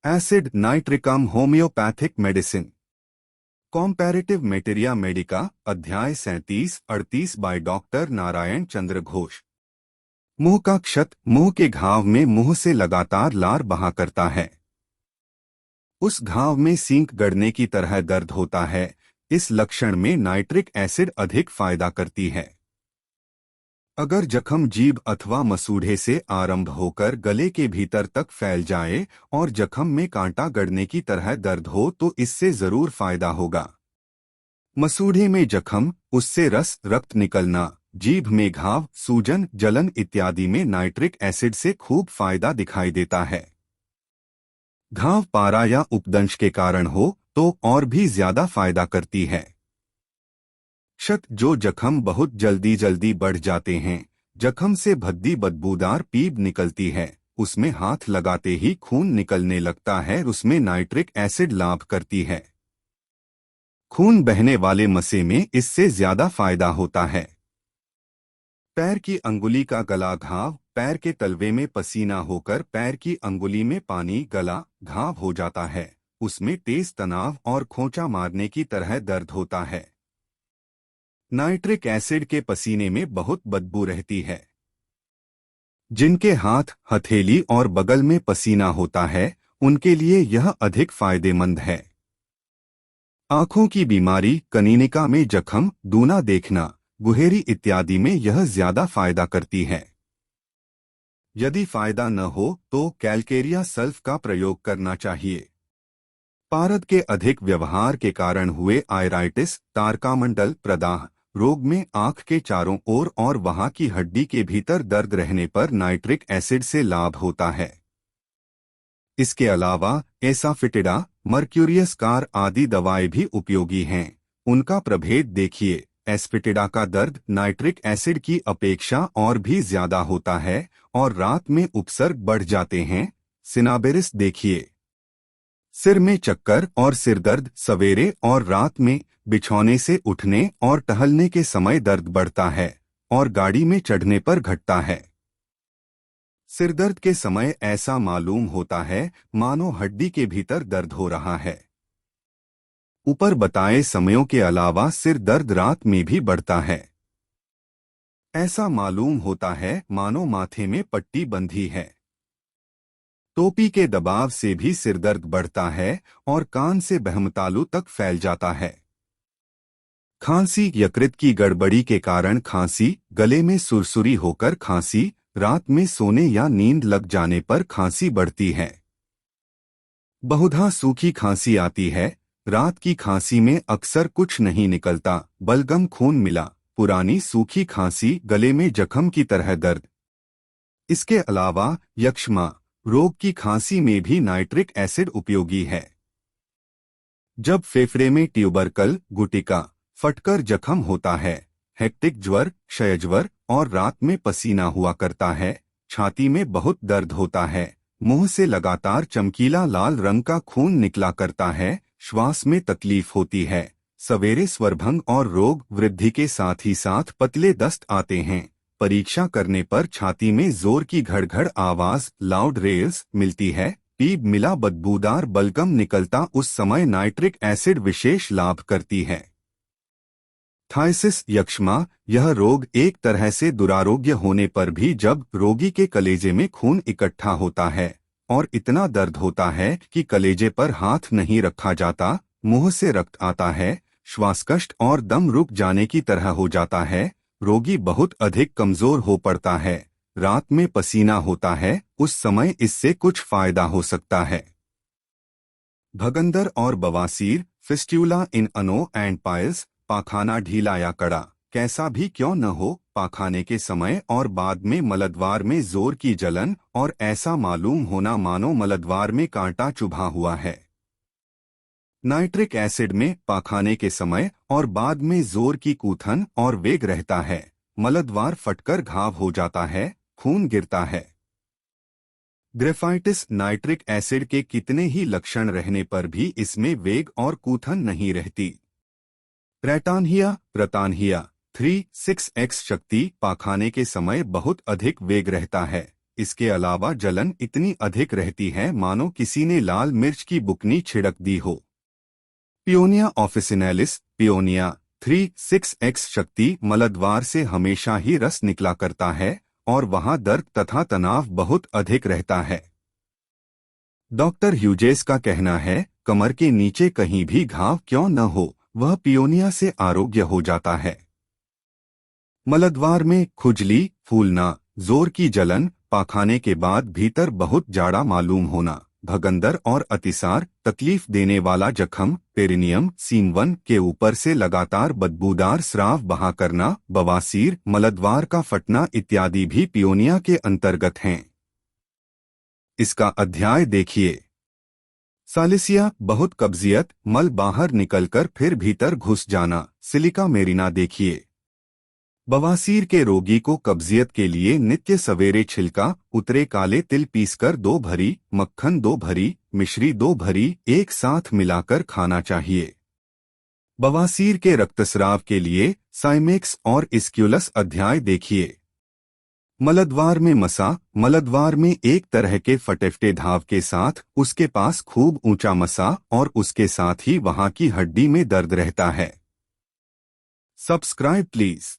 Acid nitricum homeopathic medicine. Comparative materia medica, अध्याय 37-38 by doctor Narayan Chandra Ghosh. मुंह का क्षत मुंह के घाव में मुंह से लगातार लार बहा करता है। उस घाव में सींक गड़ने की तरह दर्द होता है। इस लक्षण में नाइट्रिक एसिड अधिक फायदा करती है। अगर जख्म जीभ अथवा मसूढ़े से आरंभ होकर गले के भीतर तक फैल जाए और जख्म में कांटा गड़ने की तरह दर्द हो तो इससे जरूर फायदा होगा। मसूढ़े में जख्म, उससे रस रक्त निकलना, जीभ में घाव, सूजन, जलन इत्यादि में नाइट्रिक एसिड से खूब फायदा दिखाई देता है। घाव पारा या उपदंश के कारण हो तो और भी ज्यादा फायदा करती है। क्षत जो जख्म बहुत जल्दी जल्दी बढ़ जाते हैं, जख्म से भद्दी बदबूदार पीप निकलती है, उसमें हाथ लगाते ही खून निकलने लगता है, उसमें नाइट्रिक एसिड लाभ करती है। खून बहने वाले मसे में इससे ज्यादा फायदा होता है। पैर की अंगुली का गला घाव, पैर के तलवे में पसीना होकर पैर की अंगुली में पानी गला घाव हो जाता है, उसमें तेज तनाव और खोंचा मारने की तरह दर्द होता है। नाइट्रिक एसिड के पसीने में बहुत बदबू रहती है। जिनके हाथ, हथेली और बगल में पसीना होता है उनके लिए यह अधिक फायदेमंद है। आंखों की बीमारी, कनीनिका में जख्म, दूना देखना, गुहेरी इत्यादि में यह ज्यादा फायदा करती है। यदि फायदा न हो तो कैलकेरिया सल्फ का प्रयोग करना चाहिए। पारद के अधिक व्यवहार के कारण हुए आयराइटिस, तारकामंडल प्रदाह रोग में आंख के चारों ओर और वहां की हड्डी के भीतर दर्द रहने पर नाइट्रिक एसिड से लाभ होता है। इसके अलावा एसाफिटिडा, मर्क्यूरियस कार आदि दवाएं भी उपयोगी हैं। उनका प्रभेद देखिए। एस्फिटिडा का दर्द नाइट्रिक एसिड की अपेक्षा और भी ज्यादा होता है और रात में उपसर्ग बढ़ जाते हैं। सिनाबेरिस देखिए। सिर में चक्कर और सिरदर्द सवेरे और रात में, बिछौने से उठने और टहलने के समय दर्द बढ़ता है और गाड़ी में चढ़ने पर घटता है। सिरदर्द के समय ऐसा मालूम होता है मानो हड्डी के भीतर दर्द हो रहा है। ऊपर बताए समयों के अलावा सिर दर्द रात में भी बढ़ता है। ऐसा मालूम होता है मानो माथे में पट्टी बंधी है। टोपी के दबाव से भी सिरदर्द बढ़ता है और कान से बहमतालू तक फैल जाता है। खांसी, यकृत की गड़बड़ी के कारण खांसी, गले में सुरसुरी होकर खांसी, रात में सोने या नींद लग जाने पर खांसी बढ़ती है। बहुधा सूखी खांसी आती है। रात की खांसी में अक्सर कुछ नहीं निकलता, बलगम खून मिला, पुरानी सूखी खांसी, गले में जख्म की तरह दर्द। इसके अलावा यक्ष्मा रोग की खांसी में भी नाइट्रिक एसिड उपयोगी है। जब फेफड़े में ट्यूबरकल, गुटिका फटकर जख्म होता है, हेक्टिक ज्वर, क्षयज्वर और रात में पसीना हुआ करता है, छाती में बहुत दर्द होता है, मुंह से लगातार चमकीला लाल रंग का खून निकला करता है, श्वास में तकलीफ होती है, सवेरे स्वरभंग और रोग वृद्धि के साथ ही साथ पतले दस्त आते हैं, परीक्षा करने पर छाती में जोर की घड़-घड़ आवाज लाउड रेल्स मिलती है, पीप मिला बदबूदार बलगम निकलता, उस समय नाइट्रिक एसिड विशेष लाभ करती है। थाइसिस यक्ष्मा, यह रोग एक तरह से दुरारोग्य होने पर भी जब रोगी के कलेजे में खून इकट्ठा होता है और इतना दर्द होता है कि कलेजे पर हाथ नहीं रखा जाता, मुंह से रक्त आता है, श्वासकष्ट और दम रुक जाने की तरह हो जाता है, रोगी बहुत अधिक कमजोर हो पड़ता है, रात में पसीना होता है, उस समय इससे कुछ फायदा हो सकता है। भगंदर और बवासीर, फिस्ट्यूला इन अनो एंड पाइल्स, पाखाना ढीला या कड़ा, कैसा भी क्यों न हो, पाखाने के समय और बाद में मलद्वार में जोर की जलन और ऐसा मालूम होना मानो मलद्वार में कांटा चुभा हुआ है। नाइट्रिक एसिड में पाखाने के समय और बाद में जोर की कूथन और वेग रहता है, मलद्वार फटकर घाव हो जाता है, खून गिरता है। ग्रेफाइटिस, नाइट्रिक एसिड के कितने ही लक्षण रहने पर भी इसमें वेग और कूथन नहीं रहती। रैटानहिया, रतानहिया 3-6x शक्ति, पाखाने के समय बहुत अधिक वेग रहता है, इसके अलावा जलन इतनी अधिक रहती है मानो किसी ने लाल मिर्च की बुकनी छिड़क दी हो। पियोनिया ऑफिसिनेलिस पियोनिया 3-6X शक्ति मलद्वार से हमेशा ही रस निकला करता है और वहां दर्द तथा तनाव बहुत अधिक रहता है। डॉक्टर ह्यूजेस का कहना है, कमर के नीचे कहीं भी घाव क्यों न हो, वह पियोनिया से आरोग्य हो जाता है। मलद्वार में खुजली, फूलना, जोर की जलन, पाखाने के बाद भीतर बहुत जाड़ा मालूम होना, भगंदर और अतिसार, तकलीफ देने वाला जख्म, पेरिनियम सीम1 के ऊपर से लगातार बदबूदार स्राव बहा करना, बवासीर, मलद्वार का फटना इत्यादि भी पियोनिया के अंतर्गत हैं। इसका अध्याय देखिए। सालिसिया, बहुत कब्जियत, मल बाहर निकलकर फिर भीतर घुस जाना, सिलिका मेरिना देखिए। बवासीर के रोगी को कब्जियत के लिए नित्य सवेरे छिलका उतरे काले तिल पीसकर 2 भरी, मक्खन 2 भरी, मिश्री 2 भरी एक साथ मिलाकर खाना चाहिए। बवासीर के रक्तस्राव के लिए साइमेक्स और इस्क्यूलस अध्याय देखिए। मलद्वार में मसा, मलद्वार में एक तरह के फटेफटे धाव के साथ उसके पास खूब ऊंचा मसा और उसके साथ ही वहां की हड्डी में दर्द रहता है। Subscribe please.